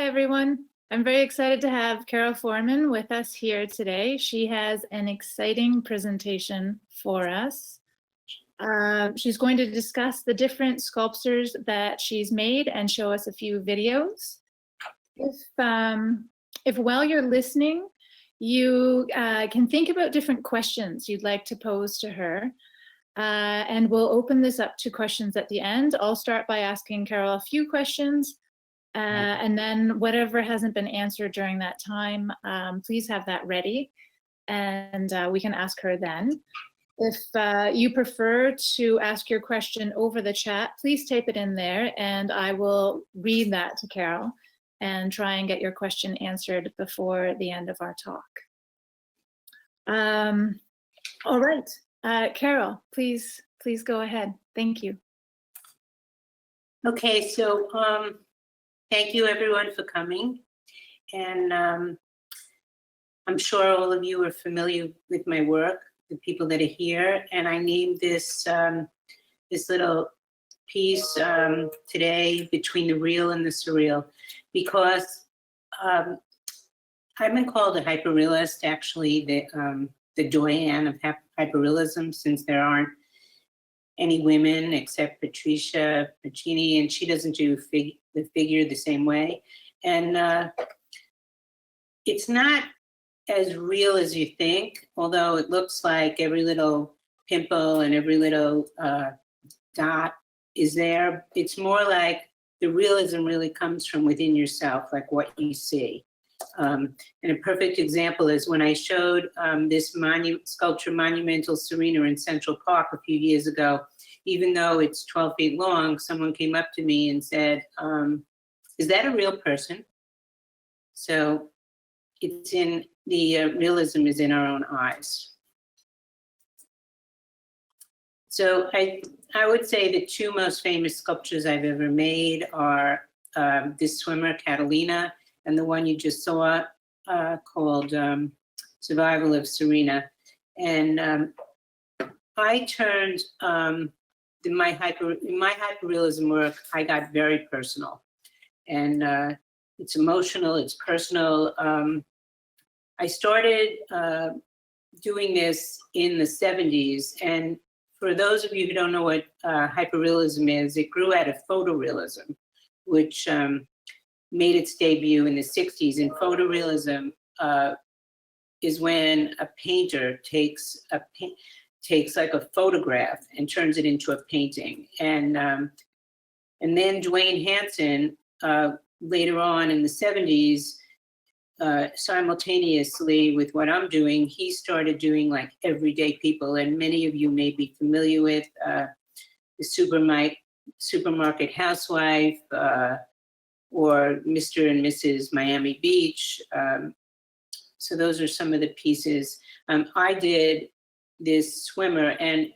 everyone. I'm very excited to have Carole Feuerman with us here today. She has an exciting presentation for us. She's going to discuss the different sculptures that she's made and show us a few videos. If while you're listening, you can think about different questions you'd like to pose to her. And we'll open this up to questions at the end. I'll start by asking Carole a few questions. And then whatever hasn't been answered during that time, please have that ready, and we can ask her then. If you prefer to ask your question over the chat, please type it in there, and I will read that to Carole and try and get your question answered before the end of our talk. All right, Carole, please go ahead. Thank you. Okay, so thank you everyone for coming, and I'm sure all of you are familiar with my work, the people that are here, and I named this this little piece today, Between the Real and the Surreal, because I've been called a hyperrealist, actually, the doyen of hyperrealism, since there aren't any women except Patricia Pacini, and she doesn't do the figure the same way. And it's not as real as you think, although it looks like every little pimple and every little dot is there. It's more like the realism really comes from within yourself, like what you see. And a perfect example is when I showed this sculpture, Monumental Serena, in Central Park a few years ago. Even though it's 12 feet long, someone came up to me and said, is that a real person? So it's in the realism is in our own eyes. So I would say the two most famous sculptures I've ever made are this swimmer, Catalina, and the one you just saw called Survival of Serena. And I turned, in my hyperrealism work, I got very personal. And it's emotional, it's personal. I started doing this in the 70s. And for those of you who don't know what hyperrealism is, it grew out of photorealism, which made its debut in the 60s. And photorealism is when a painter takes like a photograph and turns it into a painting. And then Dwayne Hansen, later on in the 70s, simultaneously with what I'm doing, he started doing like everyday people. And many of you may be familiar with the supermarket housewife, or Mr. and Mrs. Miami Beach. So those are some of the pieces. I did this swimmer, and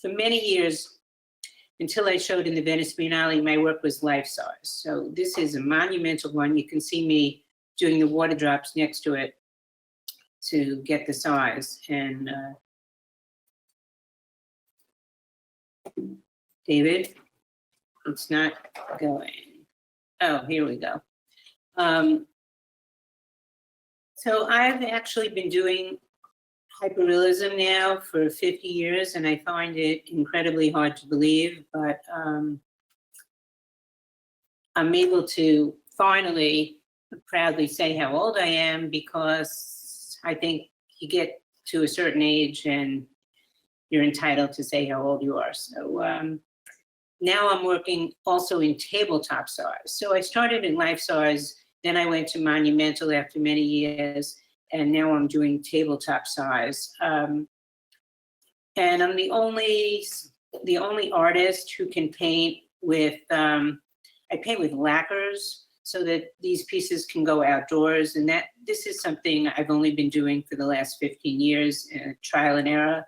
for many years, until I showed in the Venice Biennale, my work was life-size. So this is a monumental one. You can see me doing the water drops next to it to get the size. And David, it's not going. Oh, here we go. So I've actually been doing hyperrealism now for 50 years, and I find it incredibly hard to believe, but I'm able to finally proudly say how old I am, because I think you get to a certain age and you're entitled to say how old you are. So now I'm working also in tabletop size. So I started in life size, then I went to monumental after many years, and now I'm doing tabletop size. And I'm the only artist who can paint with, I paint with lacquers so that these pieces can go outdoors. And this is something I've only been doing for the last 15 years, trial and error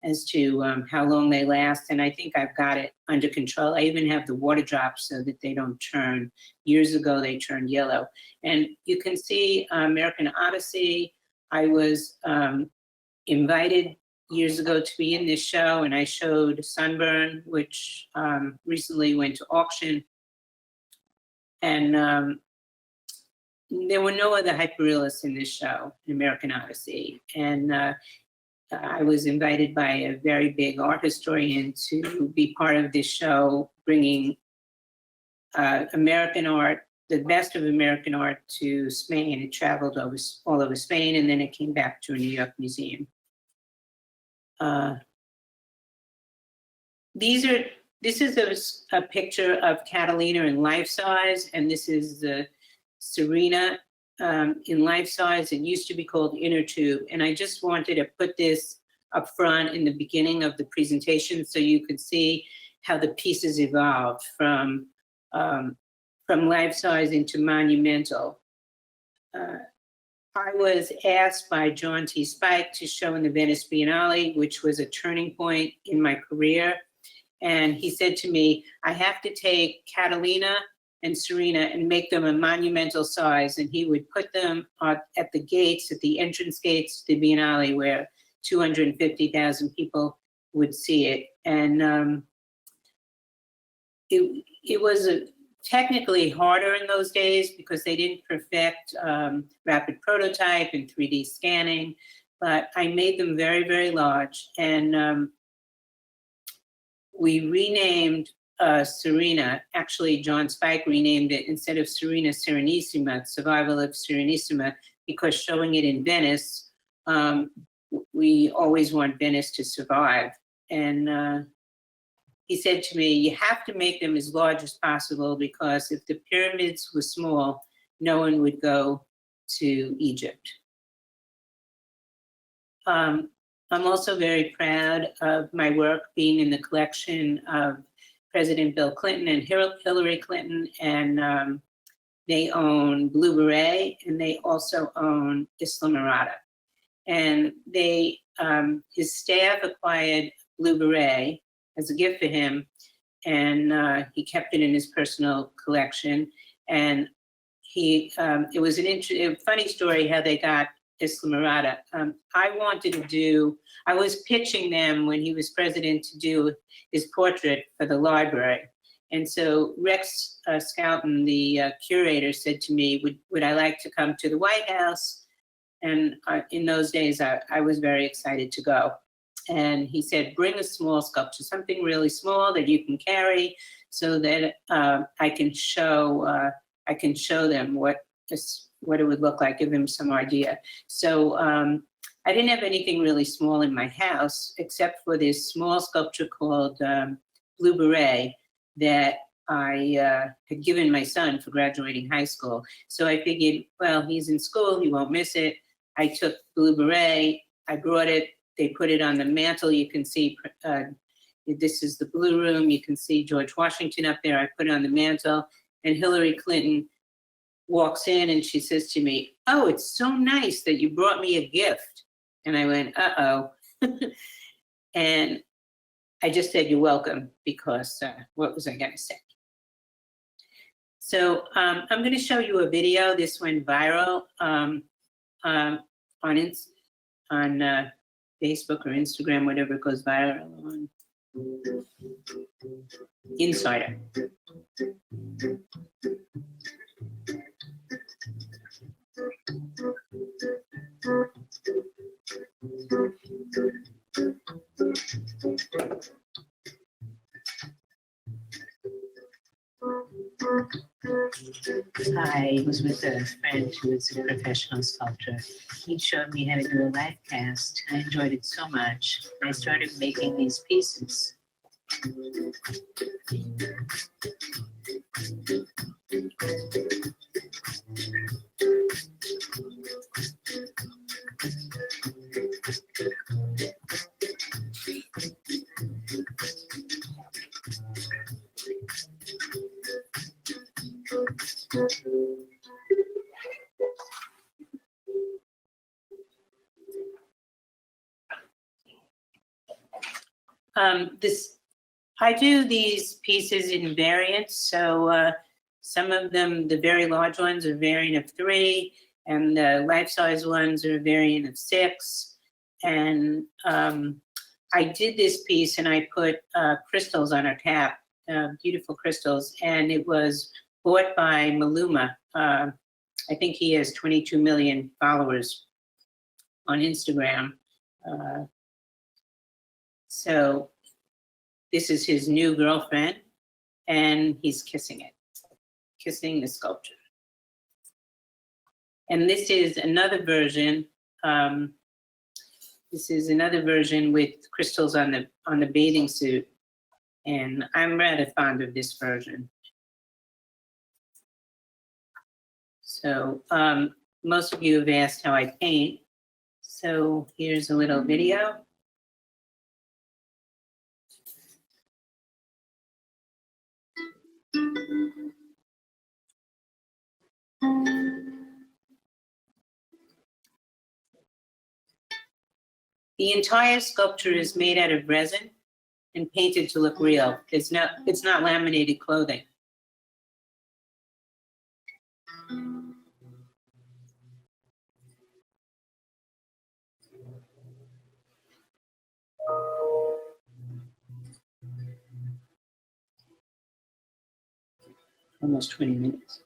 as to how long they last. And I think I've got it under control. I even have the water drops so that they don't turn. Years ago, they turned yellow. And you can see American Odyssey. I was invited years ago to be in this show, and I showed Sunburn, which recently went to auction. And there were no other hyperrealists in this show, American Odyssey. And I was invited by a very big art historian to be part of this show, bringing American art, the best of American art, to Spain. It traveled all over Spain, and then it came back to a New York museum. This is a picture of Catalina in life size, and this is the Serena in life size. It used to be called Inner Tube, and I just wanted to put this up front in the beginning of the presentation so you could see how the pieces evolved from life size into monumental. I was asked by John T. Spike to show in the Venice Biennale, which was a turning point in my career. And he said to me, I have to take Catalina and Serena and make them a monumental size. And he would put them at the gates, at the entrance gates to the Biennale, where 250,000 people would see it. And it was technically harder in those days because they didn't perfect rapid prototype and 3D scanning, but I made them very, very large. And we renamed Serena, actually John Spike renamed it, instead of Serena, Serenissima, Survival of Serenissima, because showing it in Venice, we always want Venice to survive. And he said to me, you have to make them as large as possible, because if the pyramids were small, no one would go to Egypt. I'm also very proud of my work being in the collection of President Bill Clinton and Hillary Clinton, and they own Blue Beret, and they also own Isla Mirada. And his staff acquired Blue Beret as a gift for him, and he kept it in his personal collection. And it was a funny story how they got Isla Mirada. I was pitching them when he was president to do his portrait for the library. And so Rex Scouten, the curator, said to me, would I like to come to the White House? And in those days, I was very excited to go. And he said, bring a small sculpture, something really small that you can carry, so that I can show them what it would look like, give them some idea. So I didn't have anything really small in my house, except for this small sculpture called Blue Beret that I had given my son for graduating high school. So I figured, well, he's in school, he won't miss it. I took Blue Beret, I brought it, they put it on the mantle. You can see, this is the Blue Room. You can see George Washington up there. I put it on the mantle, and Hillary Clinton walks in and she says to me, oh, it's so nice that you brought me a gift. And I went, uh-oh. And I just said, you're welcome, because what was I gonna say? So I'm gonna show you a video. This went viral on Facebook or Instagram, whatever goes viral on. Insider. I was with a friend who is a professional sculptor. He showed me how to do a life cast. I enjoyed it so much. I started making these pieces. I do these pieces in variants. So some of them, the very large ones, are a variant of 3, and the life-size ones are a variant of 6. And I did this piece and I put crystals on her cap, beautiful crystals, and it was bought by Maluma, I think he has 22 million followers on Instagram. So this is his new girlfriend, and he's kissing the sculpture. And this is another version. This is another version with crystals on the bathing suit, and I'm rather fond of this version. So most of you have asked how I paint. So here's a little video. The entire sculpture is made out of resin and painted to look real. It's not laminated clothing. Almost 20 minutes.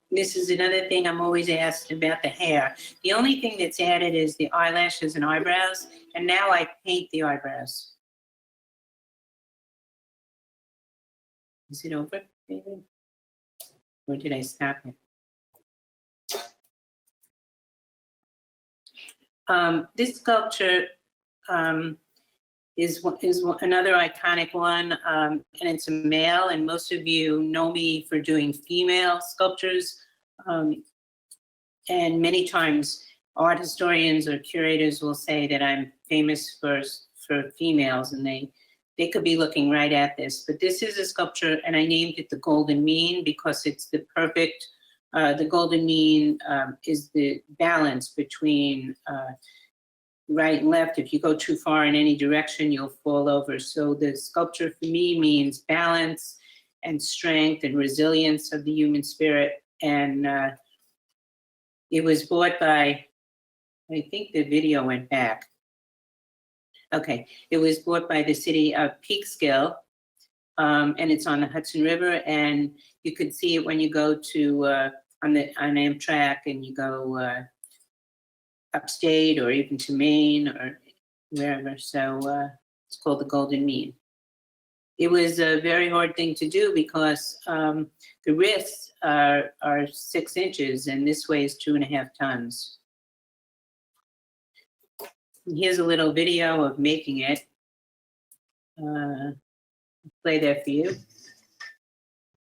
This is another thing I'm always asked about the hair. The only thing that's added is the eyelashes and eyebrows, and now I paint the eyebrows. Is it over, David? Or did I stop it? This sculpture is another iconic one, and it's a male, and most of you know me for doing female sculptures. And many times art historians or curators will say that I'm famous for females, and they could be looking right at this. But this is a sculpture, and I named it the Golden Mean because it's the perfect, the Golden Mean is the balance between right and left. If you go too far in any direction, you'll fall over. So the sculpture for me means balance and strength and resilience of the human spirit. And it was bought by, I think the video went back. Okay, it was bought by the city of Peekskill, and it's on the Hudson River, and you could see it when you go to on Amtrak and you go upstate or even to Maine or wherever. So it's called the Golden Mean. It was a very hard thing to do because the wrists are 6 inches and this weighs 2.5 tons. And here's a little video of making it. Play that for you.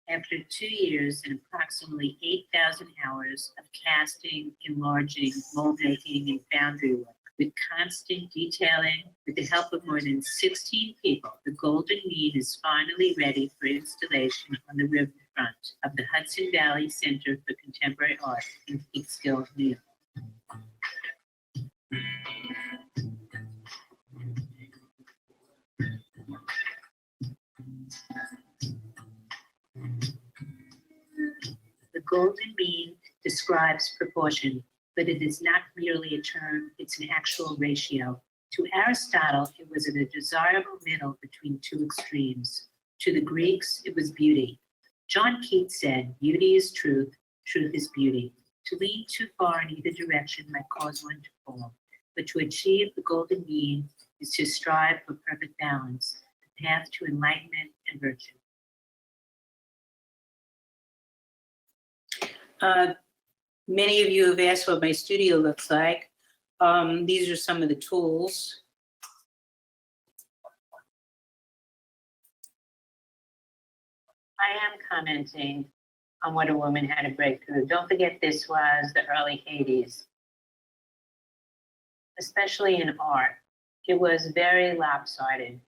After 2 years and approximately 8,000 hours of casting, enlarging, mold making, and foundry work, with constant detailing, with the help of more than 16 people, the Golden Mean is finally ready for installation on the riverfront of the Hudson Valley Center for Contemporary Art in Peekskill, New York. The Golden Mean describes proportion, but it is not merely a term, it's an actual ratio. To Aristotle, it was in a desirable middle between two extremes. To the Greeks, it was beauty. John Keats said, beauty is truth, truth is beauty. To lean too far in either direction might cause one to fall, but to achieve the Golden Mean is to strive for perfect balance, the path to enlightenment and virtue. Many of you have asked what my studio looks like. These are some of the tools. I am commenting on what a woman had to break through. Don't forget, this was the early 80s, especially in art. It was very lopsided.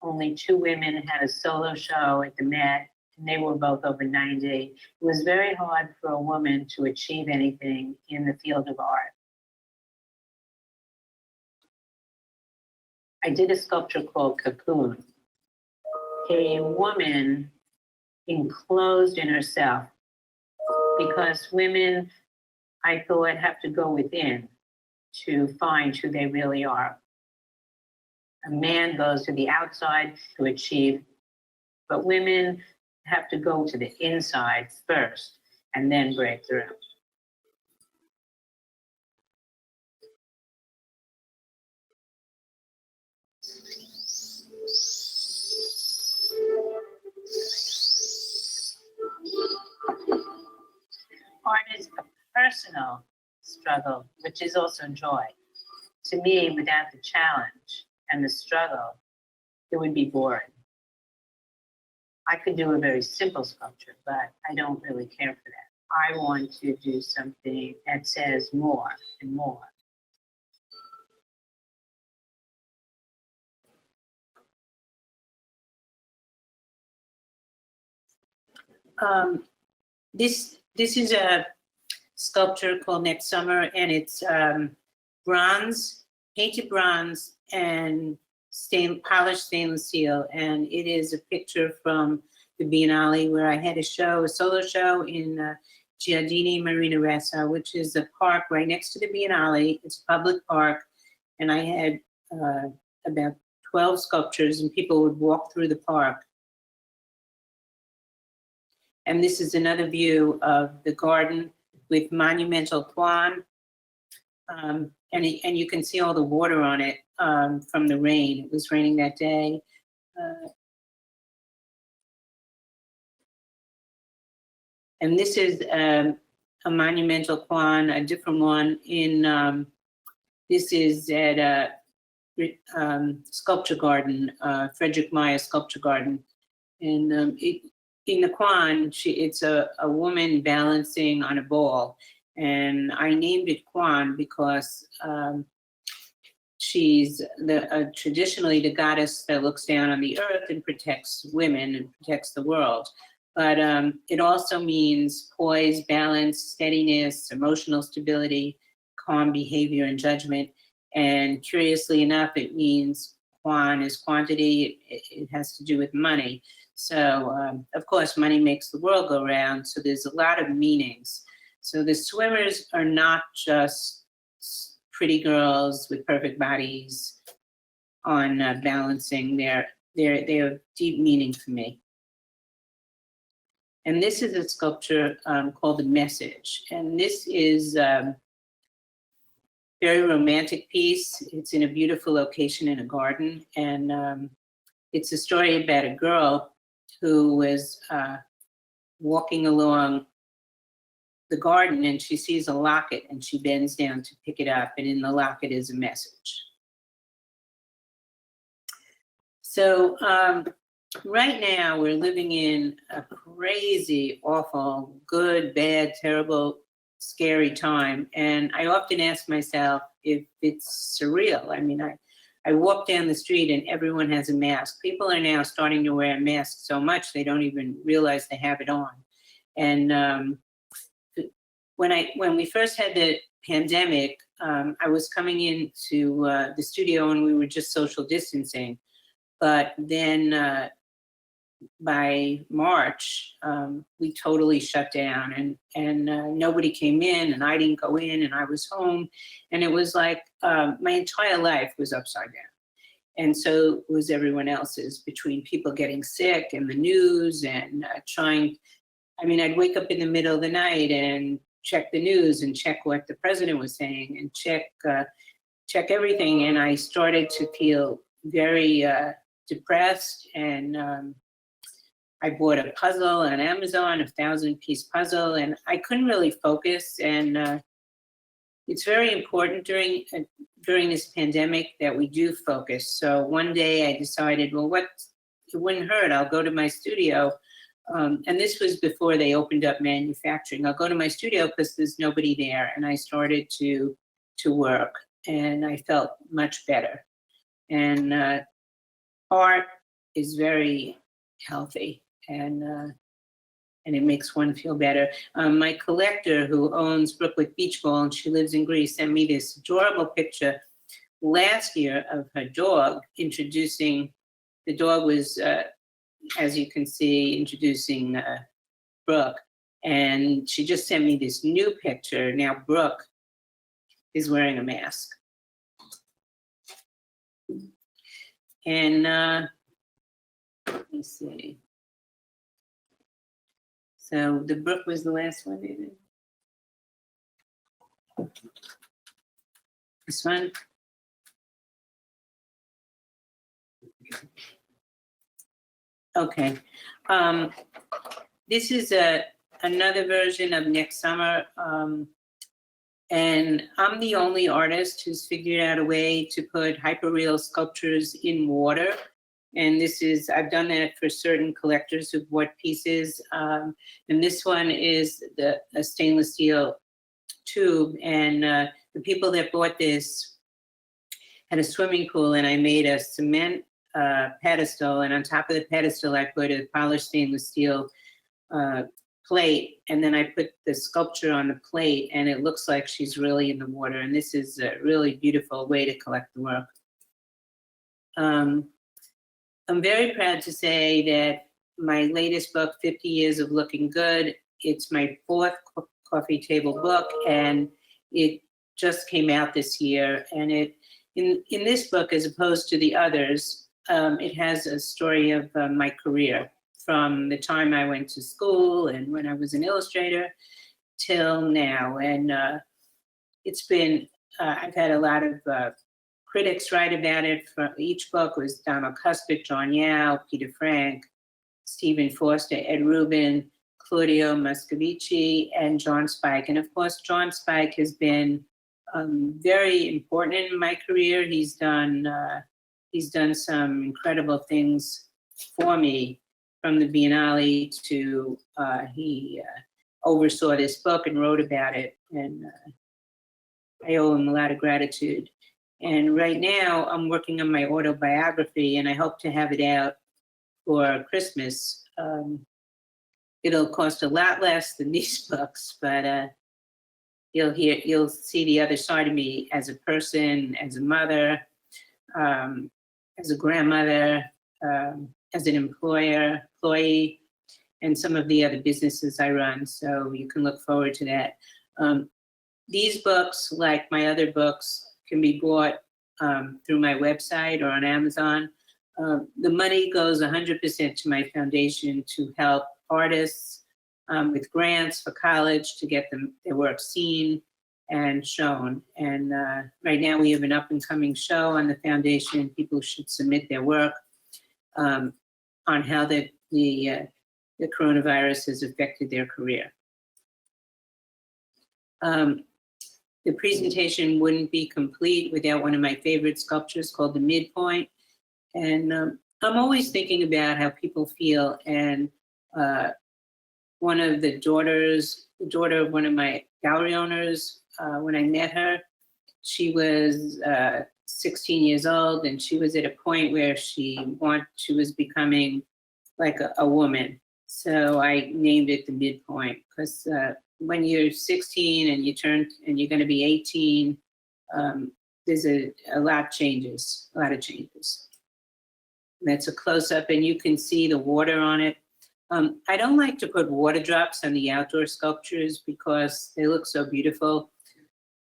Only 2 women had a solo show at the Met, and they were both over 90. It was very hard for a woman to achieve anything in the field of art. I did a sculpture called Cocoon, a woman enclosed in herself, because women, I thought, have to go within to find who they really are. A man goes to the outside to achieve, but women have to go to the inside first and then break through. Art is a personal struggle, which is also joy. To me, without the challenge and the struggle, it would be boring. I could do a very simple sculpture, but I don't really care for that. I want to do something that says more and more. This is a sculpture called Next Summer, and it's bronze, painted bronze, and polished stainless steel. And it is a picture from the Biennale where I had a solo show in Giardini Marina Ressa, which is a park right next to the Biennale. It's a public park, and I had about 12 sculptures, and people would walk through the park. And this is another view of the garden with monumental Kwan. And you can see all the water on it from the rain. It was raining that day. And this is a monumental Kwan, a different one in, this is at a sculpture garden, Frederick Meyer Sculpture Garden. And in the Kwan, it's a woman balancing on a ball. And I named it Kwan because she's traditionally the goddess that looks down on the earth and protects women and protects the world. But it also means poise, balance, steadiness, emotional stability, calm behavior, and judgment. And curiously enough, it means Kwan is quantity. It has to do with money. So, of course, money makes the world go round. So there's a lot of meanings. So the swimmers are not just pretty girls with perfect bodies on balancing. They have deep meaning for me. And this is a sculpture called The Message. And this is a very romantic piece. It's in a beautiful location in a garden. And it's a story about a girl who was walking along the garden, and she sees a locket, and she bends down to pick it up, and in the locket is a message. So right now we're living in a crazy, awful, good, bad, terrible, scary time, and I often ask myself if it's surreal. I mean, I walk down the street and everyone has a mask. People are now starting to wear masks so much they don't even realize they have it on. And when we first had the pandemic, I was coming into the studio and we were just social distancing. But then by March, we totally shut down, and nobody came in, and I didn't go in, and I was home, and it was like my entire life was upside down. And so was everyone else's, between people getting sick and the news and I'd wake up in the middle of the night and check the news and check what the president was saying and check everything. And I started to feel very depressed, and I bought a puzzle on Amazon, a 1,000-piece puzzle, and I couldn't really focus. And it's very important during this pandemic that we do focus. So one day I decided, well, it wouldn't hurt. I'll go to my studio. And this was before they opened up manufacturing. I'll go to my studio because there's nobody there. And I started to work, and I felt much better. And art is very healthy, and it makes one feel better. My collector, who owns Brookwick Beach Ball, and she lives in Greece, sent me this adorable picture last year of her dog, introducing, the dog was, as you can see, introducing Brooke. And she just sent me this new picture. Now Brooke is wearing a mask. And let me see. So the Brooke was the last one, maybe? This one? Okay. This is another version of Next Summer. And I'm the only artist who's figured out a way to put hyperreal sculptures in water. And this is, I've done that for certain collectors who've bought pieces. And this one is a stainless steel tube. And the people that bought this had a swimming pool, and I made a cement pedestal. And on top of the pedestal, I put a polished stainless steel plate, and then I put the sculpture on the plate, and it looks like she's really in the water. And this is a really beautiful way to collect the work. I'm very proud to say that my latest book, 50 Years of Looking Good, it's my 4th coffee table book, and it just came out this year. And it, in this book, as opposed to the others, it has a story of my career, from the time I went to school and when I was an illustrator till now. And it's been, I've had a lot of critics write about it. For each book was Donald Cuspic, John Yao, Peter Frank, Stephen Forster, Ed Rubin, Claudio Moscovici, and John Spike. And of course, John Spike has been very important in my career. He's done some incredible things for me, from the Biennale to he oversaw this book and wrote about it, and I owe him a lot of gratitude. And right now I'm working on my autobiography, and I hope to have it out for Christmas. It'll cost a lot less than these books, but you'll see the other side of me as a person, as a mother, as a grandmother, as an employee, and some of the other businesses I run. So you can look forward to that. These books, like my other books, can be bought through my website or on Amazon. The money goes 100% to my foundation to help artists with grants for college to get their work seen and shown. And right now we have an up and coming show on the foundation. People should submit their work on how the coronavirus has affected their career. The presentation wouldn't be complete without one of my favorite sculptures called the Midpoint. And I'm always thinking about how people feel. And one of the daughter of one of my gallery owners, when I met her, she was 16 years old, and she was at a point where she was becoming like a woman. So I named it the Midpoint, because when you're 16 and you're going to be 18, there's a lot of changes. That's a close-up, and you can see the water on it. I don't like to put water drops on the outdoor sculptures because they look so beautiful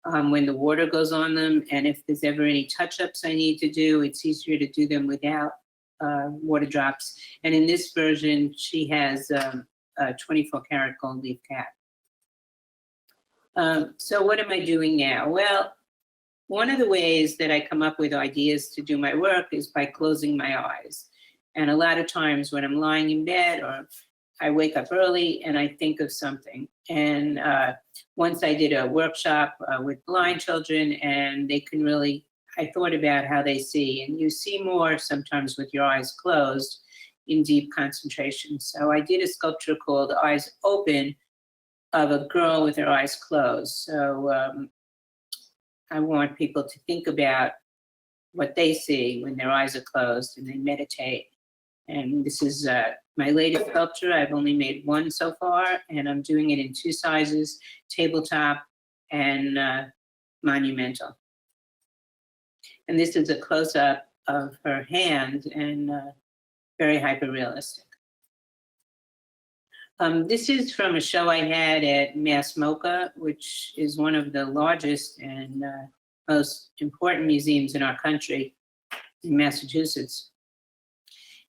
when the water goes on them. And if there's ever any touch-ups I need to do, it's easier to do them without water drops. And in this version, she has a 24-karat gold leaf cap. So what am I doing now? Well, one of the ways that I come up with ideas to do my work is by closing my eyes. And a lot of times when I'm lying in bed, or I wake up early and I think of something. And once I did a workshop with blind children, and I thought about how they see. And you see more sometimes with your eyes closed in deep concentration. So I did a sculpture called Eyes Open, of a girl with her eyes closed. So I want people to think about what they see when their eyes are closed and they meditate. And this is my latest sculpture. I've only made one so far, and I'm doing it in 2 sizes, tabletop and monumental. And this is a close-up of her hand and very hyper-realistic. This is from a show I had at Mass MoCA, which is one of the largest and most important museums in our country, in Massachusetts.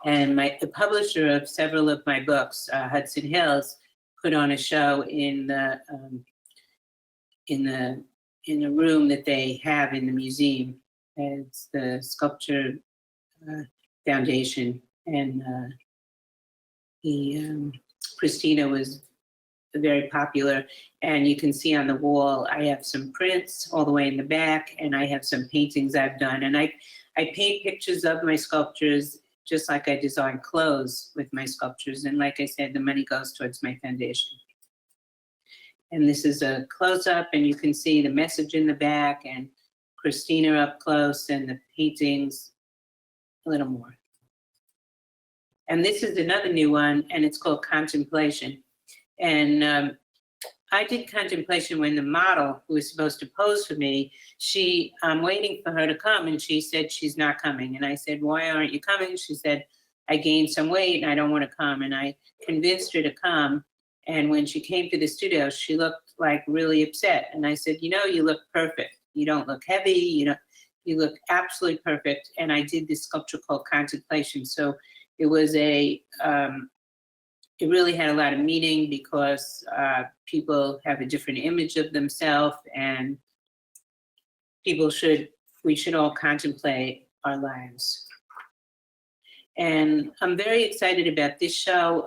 And the publisher of several of my books, Hudson Hills, put on a show in the room that they have in the museum. It's the Sculpture Foundation, and Christina was very popular. And you can see on the wall, I have some prints all the way in the back, and I have some paintings I've done. And I paint pictures of my sculptures just like I design clothes with my sculptures. And like I said, the money goes towards my foundation. And this is a close-up, and you can see the message in the back, and Christina up close, and the paintings a little more. And this is another new one, and it's called Contemplation. And I did Contemplation when the model who was supposed to pose for me, I'm waiting for her to come, and she said she's not coming. And I said, why aren't you coming? She said, I gained some weight and I don't want to come. And I convinced her to come. And when she came to the studio, she looked like really upset. And I said, you know, you look perfect. You don't look heavy. You look absolutely perfect. And I did this sculpture called Contemplation. So it was it really had a lot of meaning, because people have a different image of themselves, and we should all contemplate our lives. And I'm very excited about this show.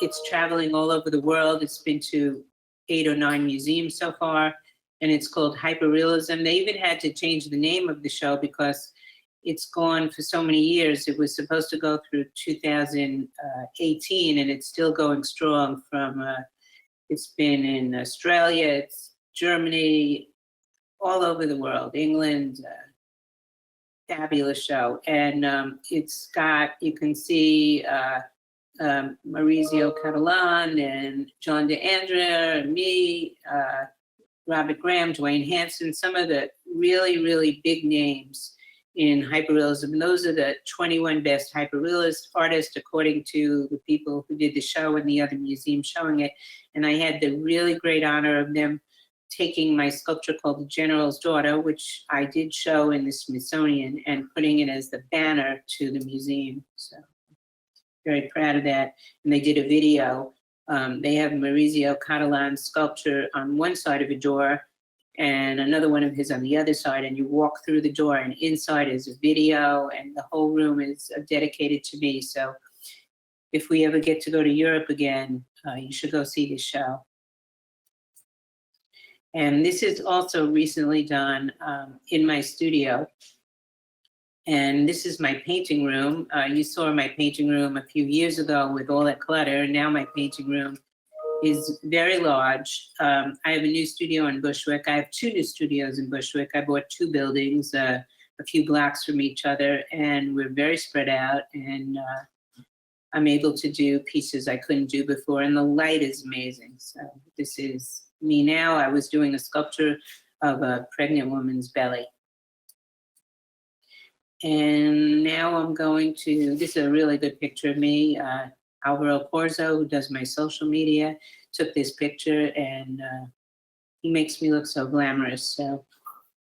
It's traveling all over the world. It's been to 8 or 9 museums so far, and it's called Hyperrealism. They even had to change the name of the show because it's gone for so many years. It was supposed to go through 2018, and it's still going strong. It's been in Australia, it's Germany, all over the world, England. Fabulous show. And it's got, you can see Maurizio Catalan and John DeAndrea and me, Robert Graham, Dwayne Hanson, some of the really, really big names in hyperrealism. And those are the 21 best hyperrealist artists, according to the people who did the show and the other museum showing it. And I had the really great honor of them taking my sculpture called The General's Daughter, which I did show in the Smithsonian, and putting it as the banner to the museum. So very proud of that. And they did a video. They have Maurizio Catalan's sculpture on one side of a door and another one of his on the other side, and you walk through the door, and inside is a video, and the whole room is dedicated to me. So if we ever get to go to Europe again, you should go see this show. And this is also recently done in my studio. And this is my painting room. You saw my painting room a few years ago with all that clutter. And now my painting room is very large. I have a new studio in Bushwick. I have 2 new studios in Bushwick. I bought 2 buildings, a few blocks from each other, and we're very spread out. And I'm able to do pieces I couldn't do before. And the light is amazing. So this is me now. I was doing a sculpture of a pregnant woman's belly. And now I'm going to, this is a really good picture of me. Alvaro Corzo, who does my social media, took this picture, and he makes me look so glamorous. So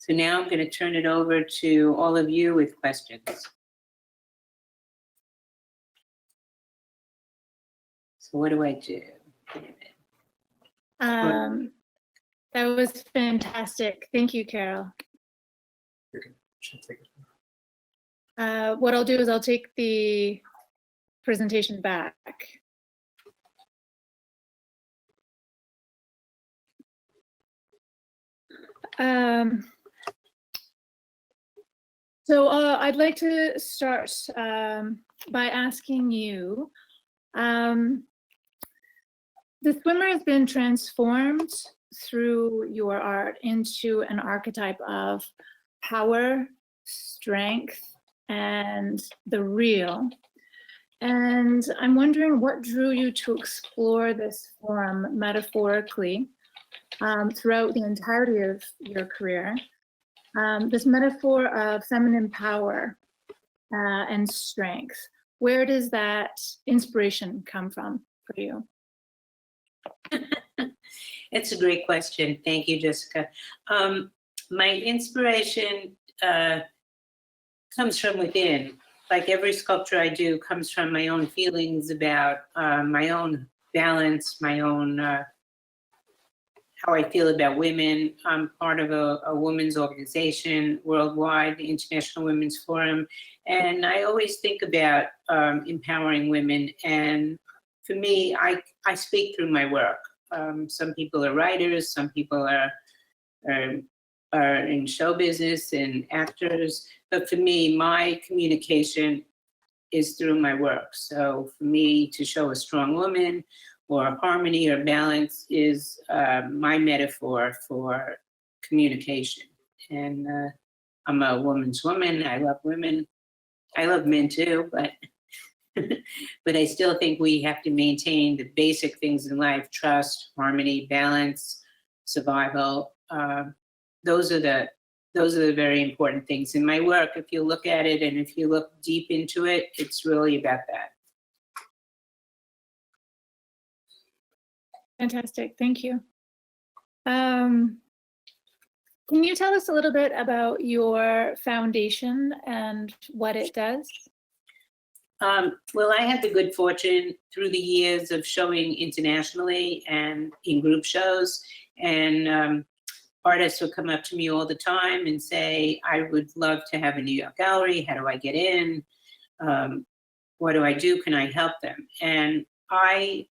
now I'm going to turn it over to all of you with questions. So what do I do? That was fantastic. Thank you, Carole. What I'll do is I'll take the presentation back. So I'd like to start by asking you, the swimmer has been transformed through your art into an archetype of power, strength, and the real. And I'm wondering what drew you to explore this form metaphorically throughout the entirety of your career. this metaphor of feminine power and strength. Where does that inspiration come from for you? It's a great question. Thank you, Jessica. My inspiration comes from within. Like every sculpture I do comes from my own feelings about my own balance, my own how I feel about women. I'm part of a women's organization worldwide, the International Women's Forum, and I always think about empowering women. And for me, I speak through my work. Some people are writers, some people are in show business and actors, but for me, my communication is through my work. So for me to show a strong woman or harmony or balance is my metaphor for communication. And I'm a woman's woman. I love women. I love men too, but but I still think we have to maintain the basic things in life: trust, harmony, balance, survival. Those are the very important things in my work. If you look at it and if you look deep into it, it's really about that. Fantastic, thank you. Can you tell us a little bit about your foundation and what it does? Well, I had the good fortune through the years of showing internationally and in group shows, and artists would come up to me all the time and say, I would love to have a New York gallery. How do I get in? What do I do? Can I help them? And I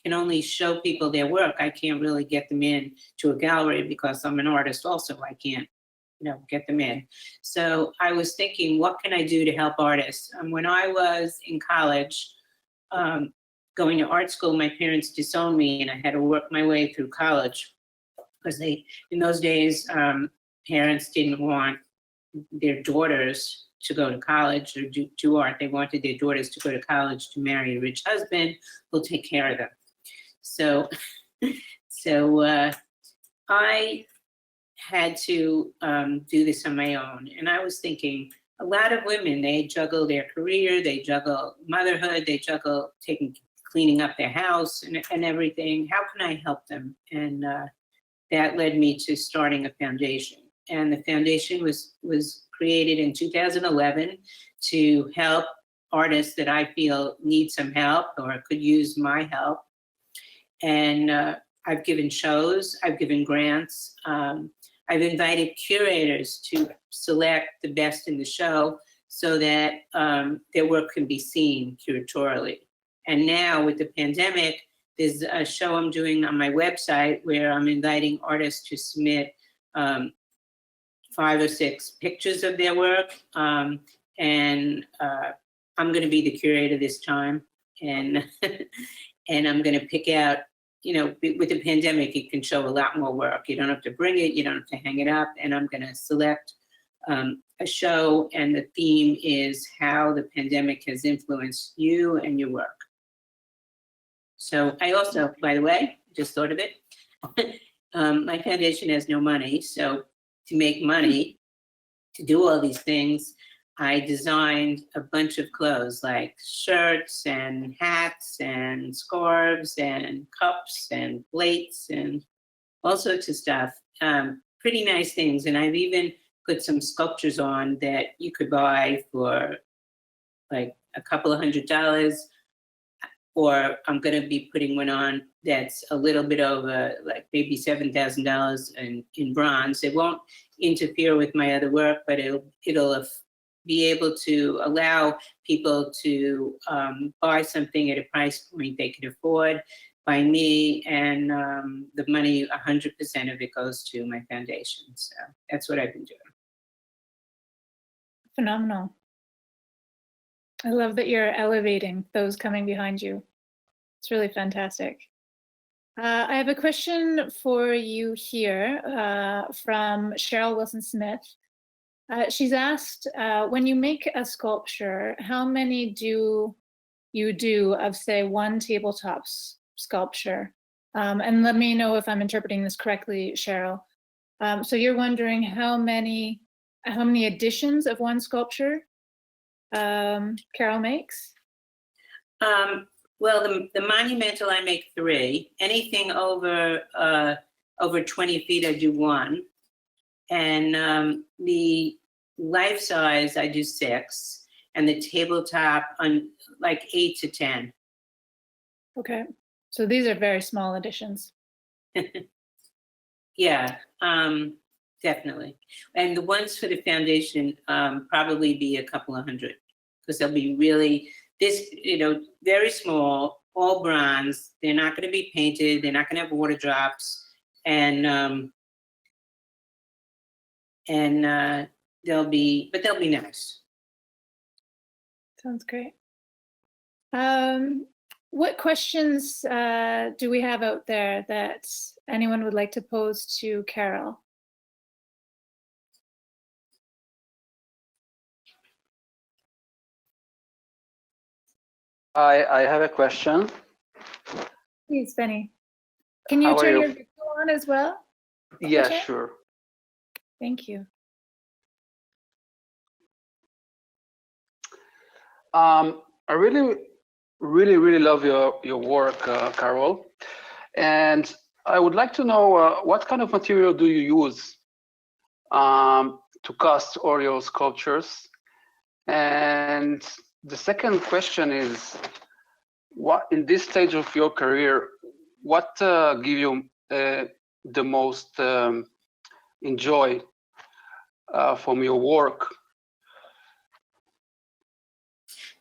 can only show people their work. I can't really get them in to a gallery because I'm an artist also. I can't, get them in. So I was thinking, what can I do to help artists? When I was in college, going to art school, my parents disowned me and I had to work my way through college because in those days, parents didn't want their daughters to go to college or do art. They wanted their daughters to go to college to marry a rich husband who'll take care of them. So I had to do this on my own. And I was thinking, a lot of women, they juggle their career, they juggle motherhood, they juggle cleaning up their house and everything. How can I help them? And that led me to starting a foundation. And the foundation was created in 2011 to help artists that I feel need some help or could use my help. And I've given shows, I've given grants. I've invited curators to select the best in the show so that their work can be seen curatorially. And now with the pandemic, there's a show I'm doing on my website where I'm inviting artists to submit 5 or 6 pictures of their work. And I'm going to be the curator this time. And, and I'm going to pick out, with the pandemic, you can show a lot more work. You don't have to bring it, you don't have to hang it up. And I'm going to select a show, and the theme is how the pandemic has influenced you and your work. So I also, by the way, just thought of it. My foundation has no money, so to make money, to do all these things, I designed a bunch of clothes like shirts and hats and scarves and cups and plates and all sorts of stuff. Pretty nice things. And I've even put some sculptures on that you could buy for like a couple of $100, or I'm going to be putting one on that's a little bit over like maybe $7,000 in bronze. It won't interfere with my other work, but it'll be able to allow people to buy something at a price point they can afford by me, and the money, 100% of it goes to my foundation. So that's what I've been doing. Phenomenal. I love that you're elevating those coming behind you. It's really fantastic. I have a question for you here from Cheryl Wilson-Smith. She's asked, when you make a sculpture, how many do you do of, say, one tabletop sculpture? And let me know if I'm interpreting this correctly, Cheryl. So you're wondering how many editions of one sculpture Carole makes? Well, the monumental, I make 3. Anything over 20 feet, I do 1. And the life size, I do 6. And the tabletop, on like 8 to 10. Okay. So these are very small editions. Yeah, definitely. And the ones for the foundation probably be a couple of hundred, because they'll be really, very small, all bronze. They're not going to be painted. They're not going to have water drops, and they'll be nice. Sounds great. What questions do we have out there that anyone would like to pose to Carole? I have a question. Please, Benny. Can you How are turn you? your video on as well? Yeah, Okay. sure. Thank you. I really love your work, Carole. And I would like to know what kind of material do you use to cast all your sculptures? And the second question is, what in this stage of your career, what give you the most enjoy from your work?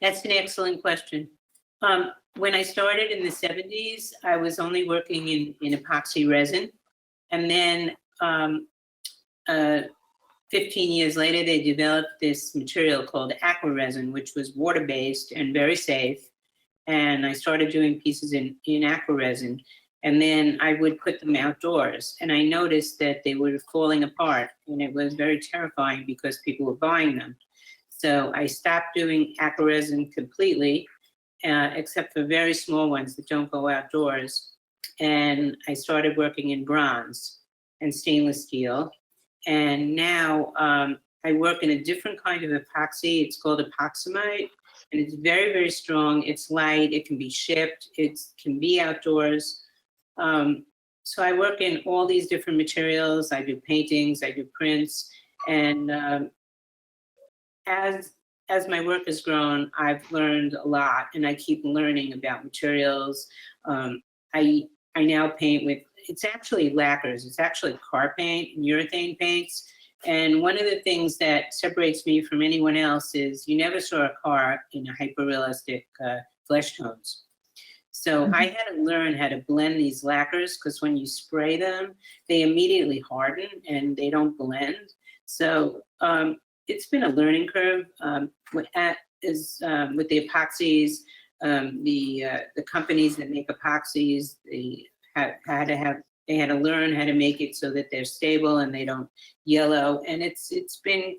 That's an excellent question. When I started in the 70s, I was only working in epoxy resin. And then 15 years later, they developed this material called aqua resin, which was water-based and very safe. And I started doing pieces in aqua resin. And then I would put them outdoors. And I noticed that they were falling apart. And it was very terrifying because people were buying them. So I stopped doing aqua resin completely, except for very small ones that don't go outdoors. And I started working in bronze and stainless steel. And now I work in a different kind of epoxy. It's called epoxamite, and it's very, very strong. It's light. It can be shipped. It can be outdoors. So I work in all these different materials. I do paintings. I do prints. And as my work has grown, I've learned a lot, and I keep learning about materials. I now paint with, it's actually lacquers. It's actually car paint and urethane paints. And one of the things that separates me from anyone else is you never saw a car in a hyper-realistic flesh tones. So I had to learn how to blend these lacquers, because when you spray them, they immediately harden and they don't blend. So it's been a learning curve with the epoxies. The companies that make epoxies, they had to learn how to make it so that they're stable and they don't yellow. And it's been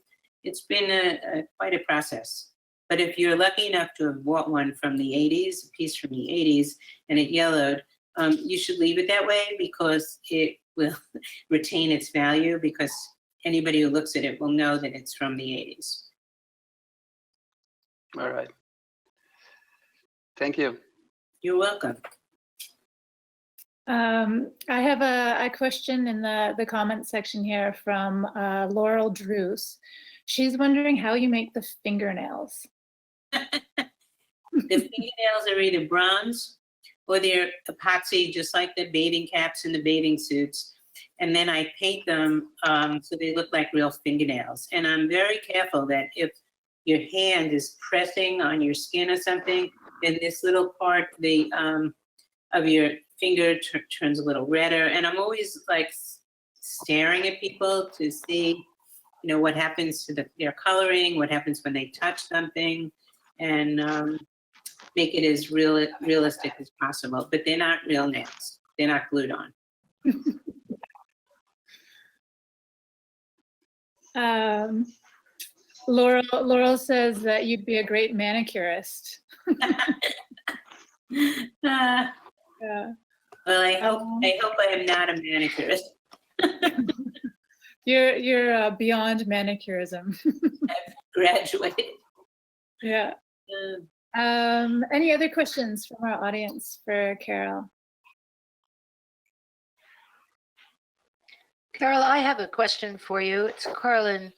quite a process. But if you're lucky enough to have bought one from the 80s, a piece from the 80s, and it yellowed, you should leave it that way, because it will retain its value, because anybody who looks at it will know that it's from the 80s. All right. Thank you. You're welcome. I have a question in the comment section here from Laurel Drews. She's wondering how you make the fingernails. The fingernails are either bronze or they're epoxy, just like the bathing caps and the bathing suits. And then I paint them so they look like real fingernails. And I'm very careful that if your hand is pressing on your skin or something, then this little part of your finger turns a little redder. And I'm always like staring at people to see, what happens to their coloring, what happens when they touch something, and make it as realistic as possible. But they're not real nails. They're not glued on. Laurel says that you'd be a great manicurist. Yeah. Well, I hope I am not a manicurist. You're beyond manicurism. Graduated. Yeah. Any other questions from our audience for Carole? Carole, I have a question for you. It's Carlin.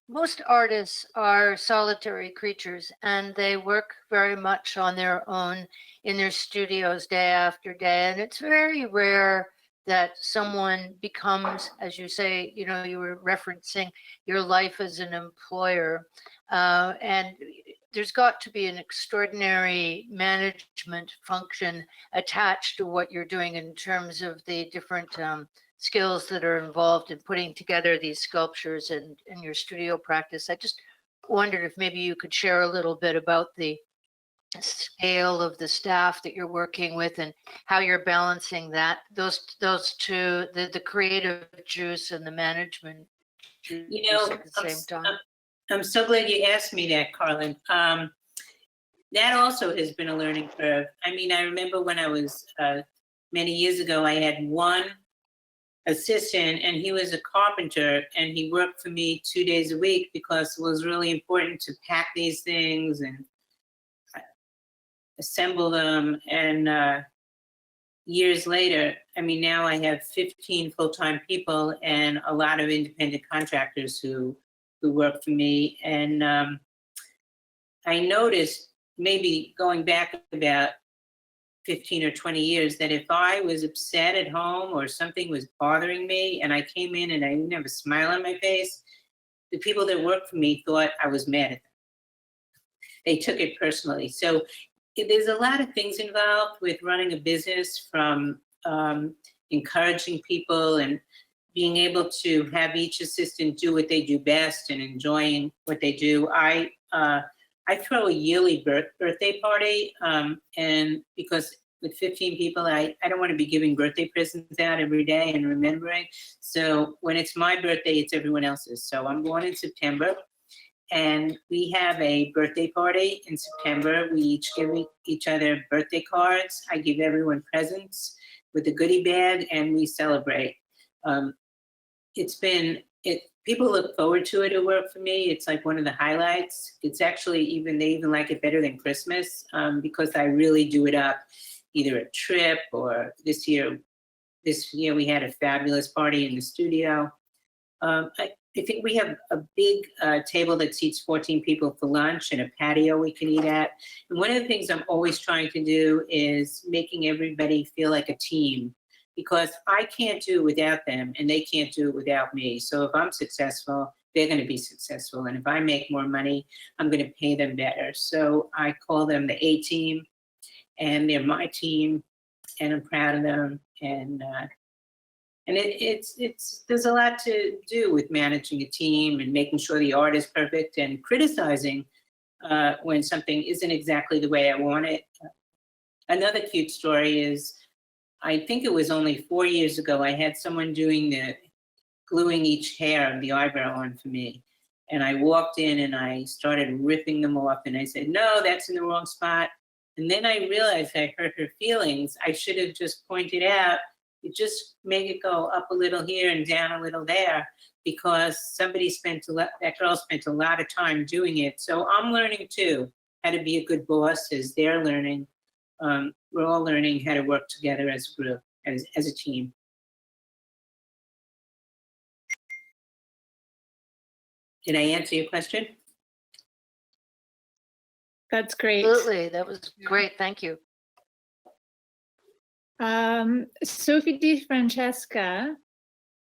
Most artists are solitary creatures, and they work very much on their own in their studios day after day. And it's very rare that someone becomes, as you say, you know, you were referencing your life as an employer. And there's got to be an extraordinary management function attached to what you're doing in terms of the different skills that are involved in putting together these sculptures and in your studio practice. I just wondered if maybe you could share a little bit about the scale of the staff that you're working with and how you're balancing that, those two, the creative juice and the management juice You know, at the same time. I'm so glad you asked me that, Carlin. That also has been a learning curve. I mean, I remember when I was many years ago, I had one assistant, and he was a carpenter, and he worked for me 2 days a week because it was really important to pack these things and assemble them. And years later, I mean, now I have 15 full-time people and a lot of independent contractors who work for me. And I noticed, maybe going back about 15 or 20 years, that if I was upset at home or something was bothering me and I came in and I didn't have a smile on my face, the people that worked for me thought I was mad at them. They took it personally. So there's a lot of things involved with running a business, from encouraging people and being able to have each assistant do what they do best and enjoying what they do. I throw a yearly birthday party, and because with 15 people, I don't want to be giving birthday presents out every day and remembering. So when it's my birthday, it's everyone else's. So I'm born in September, and we have a birthday party in September. We each give each other birthday cards. I give everyone presents with a goodie bag, and we celebrate. People look forward to it at work for me. It's like one of the highlights. It's actually they even like it better than Christmas, because I really do it up, either a trip or this year we had a fabulous party in the studio. I think we have a big table that seats 14 people for lunch and a patio we can eat at. And one of the things I'm always trying to do is making everybody feel like a team, because I can't do it without them and they can't do it without me. So if I'm successful, they're going to be successful. And if I make more money, I'm going to pay them better. So I call them the A team, and they're my team, and I'm proud of them. And there's a lot to do with managing a team and making sure the art is perfect, and criticizing when something isn't exactly the way I want it. Another cute story is, I think it was only 4 years ago, I had someone gluing each hair of the eyebrow on for me. And I walked in and I started ripping them off, and I said, no, that's in the wrong spot. And then I realized I hurt her feelings. I should have just pointed out, you just make it go up a little here and down a little there, because that girl spent a lot of time doing it. So I'm learning too, how to be a good boss as they're learning. We're all learning how to work together as a group, as a team. Did I answer your question? That's great. Absolutely, that was great. Thank you. Sophie Di Francesca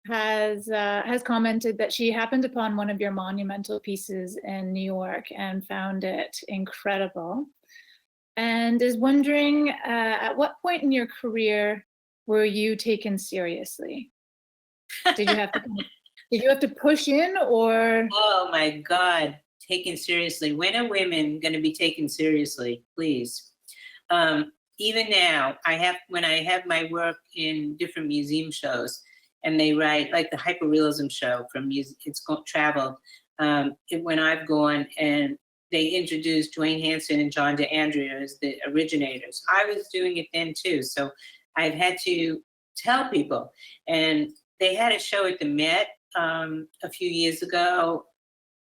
has commented that she happened upon one of your monumental pieces in New York and found it incredible, and is wondering at what point in your career were you taken seriously? Did you have to push in, or? Oh my God, taken seriously. When are women going to be taken seriously, please? Even now, when I have my work in different museum shows, and they write, like the hyperrealism show it's traveled, when I've gone and they introduced Dwayne Hansen and John DeAndrea as the originators. I was doing it then too, so I've had to tell people. And they had a show at the Met, a few years ago,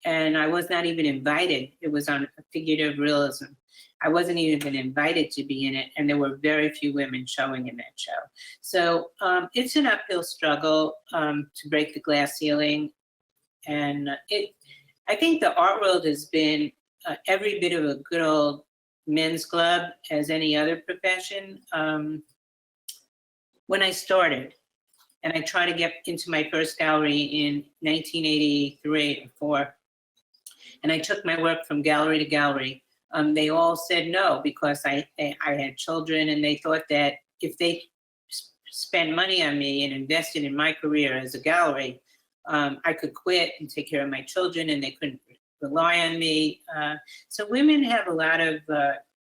and I was not even invited. It was on figurative realism. I wasn't even invited to be in it, and there were very few women showing in that show. So it's an uphill struggle to break the glass ceiling, and I think the art world has been every bit of a good old men's club as any other profession. When I started, and I tried to get into my first gallery in 1983 or 4, and I took my work from gallery to gallery. They all said no because I had children, and they thought that if they spent money on me and invested in my career as a gallery, I could quit and take care of my children, and they couldn't rely on me. So women have a lot of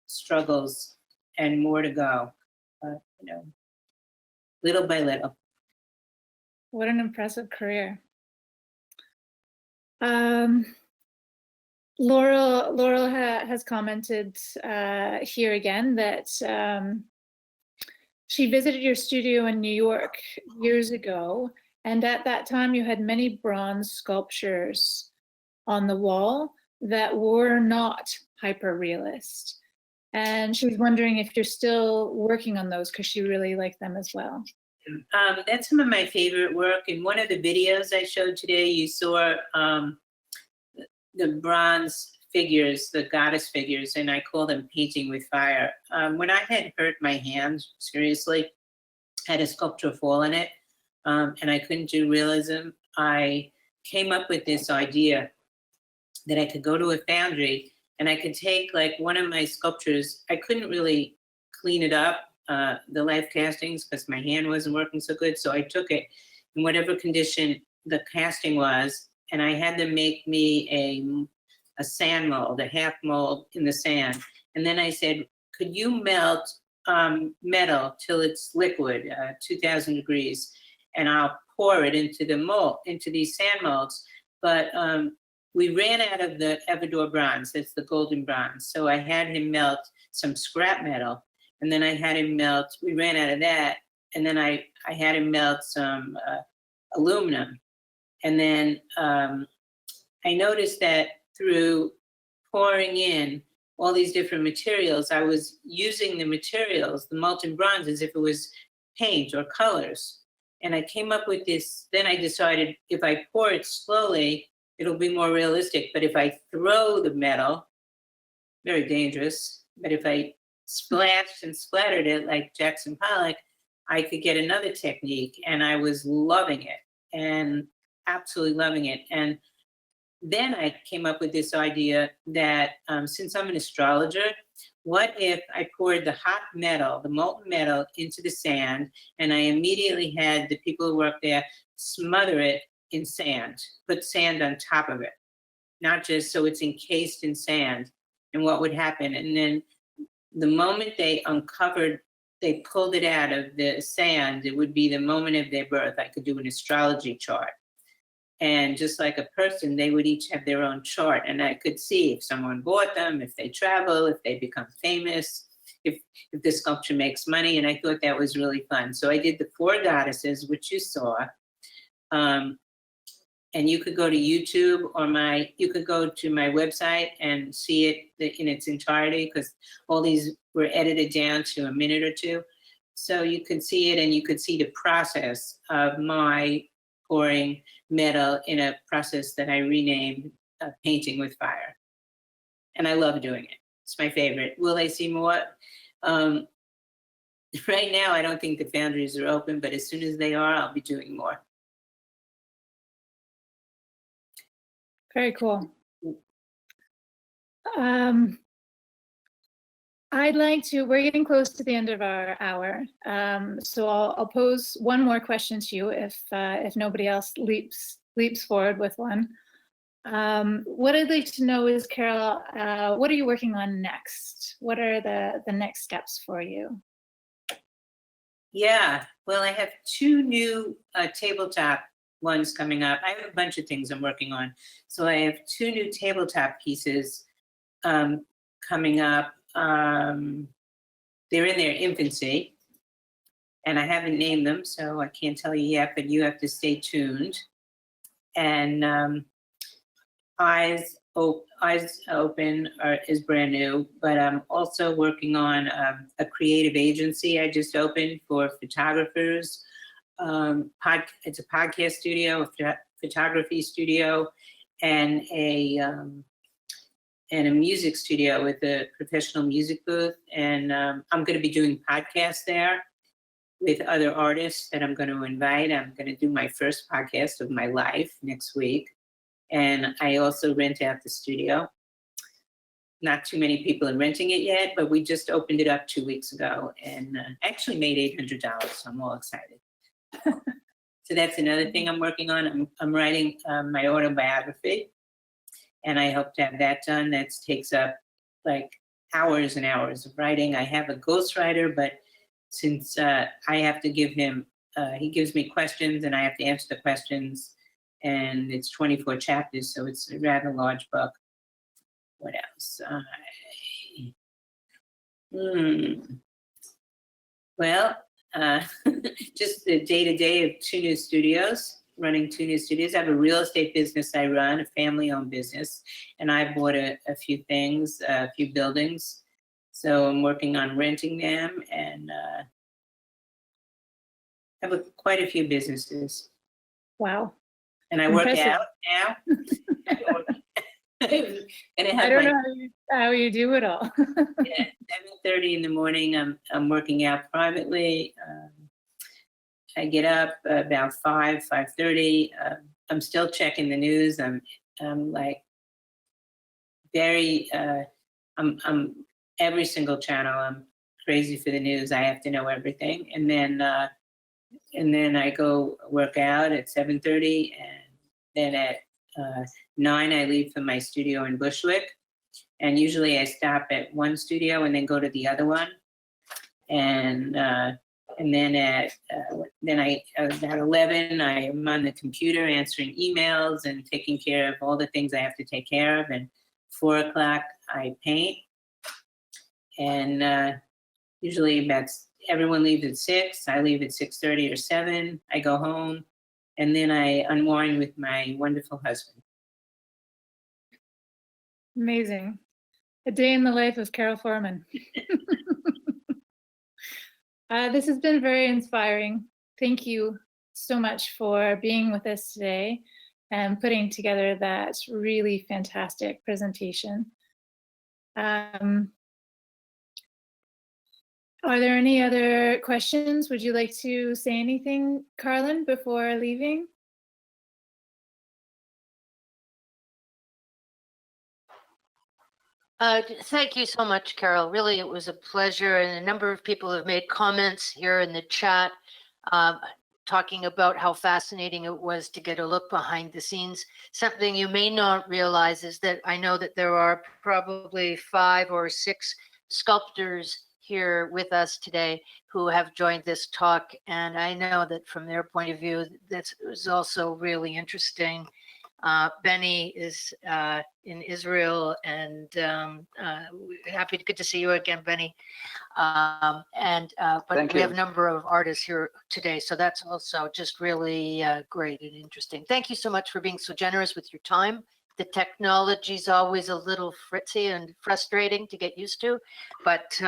struggles and more to go, little by little. What an impressive career. Laurel has commented here again that she visited your studio in New York years ago, and at that time you had many bronze sculptures on the wall that were not hyper-realist. And she was wondering if you're still working on those, because she really liked them as well. That's some of my favorite work. In one of the videos I showed today, you saw the bronze figures, the goddess figures, and I call them painting with fire. When I had hurt my hand, seriously, had a sculpture fall in it, and I couldn't do realism, I came up with this idea that I could go to a foundry and I could take like one of my sculptures. I couldn't really clean it up, the life castings, because my hand wasn't working so good. So I took it in whatever condition the casting was, and I had them make me a sand mold, a half mold in the sand. And then I said, could you melt metal till it's liquid, 2000 degrees, and I'll pour it into the mold, into these sand molds. But we ran out of the Evador bronze, that's the golden bronze. So I had him melt some scrap metal, and then I had him melt, we ran out of that, and then I had him melt some aluminum. And then I noticed that through pouring in all these different materials, I was using the materials, the molten bronze, as if it was paint or colors. And I came up with this, then I decided if I pour it slowly, it'll be more realistic. But if I throw the metal, very dangerous, but if I splashed and splattered it like Jackson Pollock, I could get another technique. And I was loving it, and absolutely loving it. And then I came up with this idea that since I'm an astrologer, what if I poured the hot metal, the molten metal, into the sand, and I immediately had the people who work there smother it in sand, put sand on top of it, not just so it's encased in sand, and what would happen? And then the moment they uncovered, they pulled it out of the sand, it would be the moment of their birth. I could do an astrology chart. And just like a person, they would each have their own chart. And I could see if someone bought them, if they travel, if they become famous, if the sculpture makes money. And I thought that was really fun. So I did the 4 goddesses, which you saw. And you could go to YouTube or you could go to my website and see it in its entirety, because all these were edited down to a minute or 2. So you could see it, and you could see the process of my pouring metal in a process that I renamed painting with fire. And I love doing it. It's my favorite. Will I see more? Right now, I don't think the foundries are open, but as soon as they are, I'll be doing more. Very cool. I'd like to, we're getting close to the end of our hour. So I'll pose one more question to you if nobody else leaps forward with one. What I'd like to know is, Carole, what are you working on next? What are the next steps for you? Yeah, well, I have 2 new tabletop ones coming up. I have a bunch of things I'm working on. So I have 2 new tabletop pieces coming up. They're in their infancy, and I haven't named them, so I can't tell you yet, but you have to stay tuned. and Eyes Open is brand new, but I'm also working on a creative agency I just opened for photographers. It's a podcast studio, a photography studio, and a music studio with a professional music booth. And I'm going to be doing podcasts there with other artists that I'm going to invite. I'm going to do my first podcast of my life next week. And I also rent out the studio. Not too many people are renting it yet, but we just opened it up 2 weeks ago and actually made $800, so I'm all excited. So that's another thing I'm working on. I'm writing my autobiography, and I hope to have that done. That takes up like hours and hours of writing. I have a ghostwriter, but since I have to give him, he gives me questions and I have to answer the questions, and it's 24 chapters, so it's a rather large book. What else? Well, just the day-to-day of running two new studios. I have a real estate business I run, a family-owned business, and I bought a few things, a few buildings. So I'm working on renting them, and I have quite a few businesses. Wow. And I work Impressive. out now. And I don't know how you do it all. Yeah, 7:30 in the morning. I'm working out privately. I get up about 5:30. I'm still checking the news. I'm like very. I'm every single channel. I'm crazy for the news. I have to know everything, and then I go work out at 7:30, and then at 9 I leave for my studio in Bushwick. And usually I stop at one studio and then go to the other one. And then at about 11, I am on the computer answering emails and taking care of all the things I have to take care of. And 4 o'clock, I paint. And usually everyone leaves at 6. I leave at 6:30 or 7. I go home, and then I unwind with my wonderful husband. Amazing. A day in the life of Carole Feuerman. This has been very inspiring. Thank you so much for being with us today and putting together that really fantastic presentation. Are there any other questions? Would you like to say anything, Carlin, before leaving? Thank you so much, Carole. Really, it was a pleasure. And a number of people have made comments here in the chat talking about how fascinating it was to get a look behind the scenes. Something you may not realize is that I know that there are probably 5 or 6 sculptors here with us today who have joined this talk. And I know that from their point of view, that was also really interesting. Benny is in Israel, and good to see you again, Benny. But we have a number of artists here today, so that's also just really great and interesting. Thank you so much for being so generous with your time. The technology is always a little fritzy and frustrating to get used to, but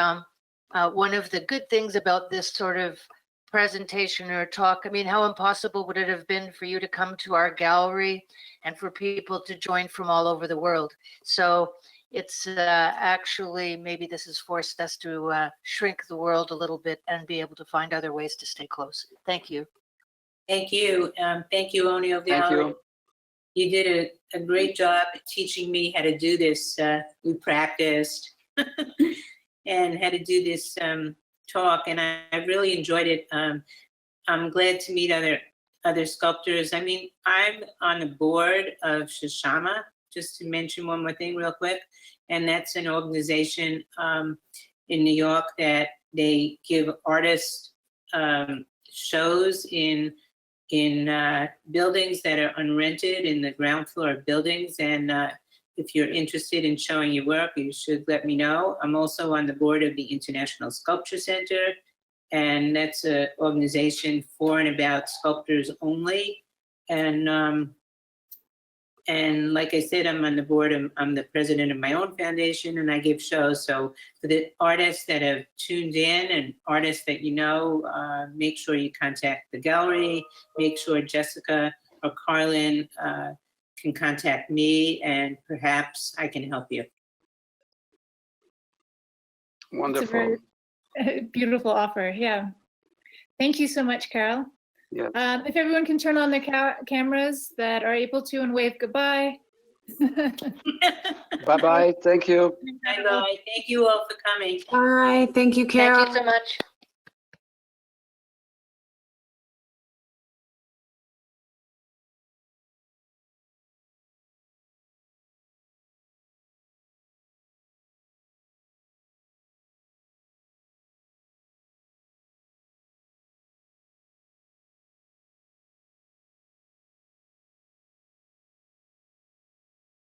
one of the good things about this sort of presentation or talk, I mean, how impossible would it have been for you to come to our gallery and for people to join from all over the world? So it's actually, maybe this has forced us to shrink the world a little bit and be able to find other ways to stay close. Thank you. Thank you. Thank you, Oeno Gallery. Thank you. You did a great job teaching me how to do this. We practiced and how to do this talk, and I really enjoyed it. I'm glad to meet other sculptors. I mean, I'm on the board of Shashama, just to mention one more thing real quick, and that's an organization in New York that they give artists shows in buildings that are unrented, in the ground floor of buildings. And if you're interested in showing your work, you should let me know. I'm also on the board of the International Sculpture Center, and that's an organization for and about sculptors only. And And like I said, I'm on the board, I'm the president of my own foundation, and I give shows. So for the artists that have tuned in and artists that you know, make sure you contact the gallery, make sure Jessica or Carlin can contact me, and perhaps I can help you. Wonderful. Beautiful offer, yeah. Thank you so much, Carol. Yes. If everyone can turn on their cameras that are able to and wave goodbye. Bye-bye. Thank you. Bye-bye. Thank you all for coming. All right, thank you, Carol. Thank you so much.